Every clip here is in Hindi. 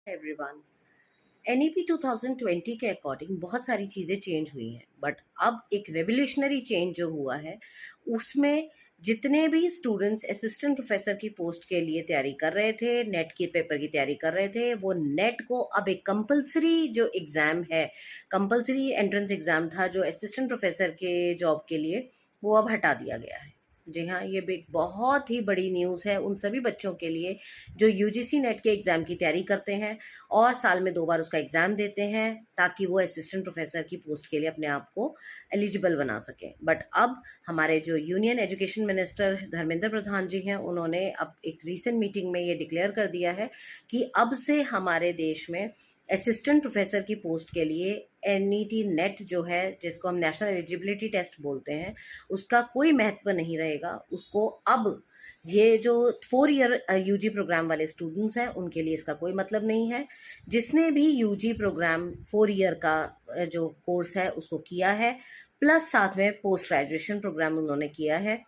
एवरीवन, एनईपी 2020 के अकॉर्डिंग बहुत सारी चीज़ें चेंज हुई हैं, बट अब एक रेवोल्यूशनरी चेंज जो हुआ है उसमें जितने भी स्टूडेंट्स असिस्टेंट प्रोफेसर की पोस्ट के लिए तैयारी कर रहे थे, नेट के पेपर की तैयारी कर रहे थे, वो नेट को अब एक कंपलसरी जो एग्ज़ाम है, कंपलसरी एंट्रेंस एग्ज़ाम था जो असिस्टेंट प्रोफेसर के जॉब के लिए, वो अब हटा दिया गया है। जी हाँ, ये भी एक बहुत ही बड़ी न्यूज़ है उन सभी बच्चों के लिए जो यूजीसी नेट के एग्ज़ाम की तैयारी करते हैं और साल में 2 बार उसका एग्ज़ाम देते हैं ताकि वो असिस्टेंट प्रोफेसर की पोस्ट के लिए अपने आप को एलिजिबल बना सकें। बट अब हमारे जो union education minister Dharmendra Pradhan जी हैं, उन्होंने अब एक रीसेंट मीटिंग में ये डिक्लेयर कर दिया है कि अब से हमारे देश में असिस्टेंट प्रोफेसर की पोस्ट के लिए एनईटी नेट जो है, जिसको हम नेशनल एलिजिबिलिटी टेस्ट बोलते हैं, उसका कोई महत्व नहीं रहेगा। उसको अब ये जो 4 ईयर यूजी प्रोग्राम वाले स्टूडेंट्स हैं उनके लिए इसका कोई मतलब नहीं है। जिसने भी यूजी प्रोग्राम 4 ईयर का जो कोर्स है उसको किया है, प्लस साथ में पोस्ट ग्रेजुएशन प्रोग्राम उन्होंने किया है,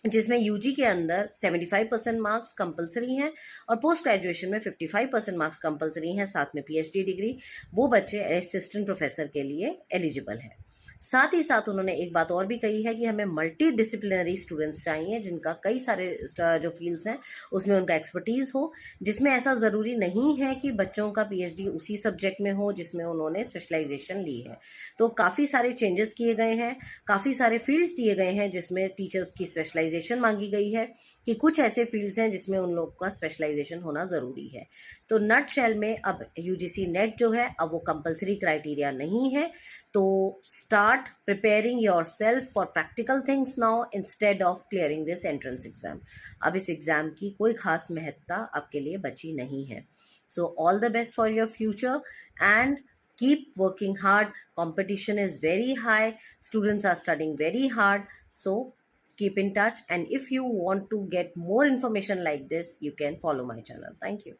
जिसमें यूजी के अंदर 75% मार्क्स कंपलसरी हैं और पोस्ट ग्रेजुएशन में 55% मार्क्स कंपलसरी हैं, साथ में पीएचडी डिग्री, वो बच्चे असिस्टेंट प्रोफेसर के लिए एलिजिबल हैं। साथ ही साथ उन्होंने एक बात और भी कही है कि हमें मल्टी डिसिप्लिनरी स्टूडेंट्स चाहिए जिनका कई सारे जो फील्ड्स हैं उसमें उनका एक्सपर्टीज़ हो, जिसमें ऐसा ज़रूरी नहीं है कि बच्चों का पीएचडी उसी सब्जेक्ट में हो जिसमें उन्होंने स्पेशलाइजेशन ली है। तो काफ़ी सारे चेंजेस किए गए हैं, काफ़ी सारे फील्ड्स दिए गए हैं जिसमें टीचर्स की स्पेशलाइजेशन मांगी गई है कि कुछ ऐसे फील्ड्स हैं जिसमें उन लोगों का स्पेशलाइजेशन होना ज़रूरी है। तो नट शेल में अब यूजीसी नेट जो है अब वो कंपलसरी क्राइटेरिया नहीं है। तो start preparing yourself for practical things now instead of clearing this entrance exam. अब इस एग्ज़ाम की कोई खास महत्ता आपके लिए बची नहीं है। So all the best for your future and keep working hard. Competition is very high. Students are studying very hard. So keep in touch, and if you want to get more information like this, you can follow my channel. Thank you.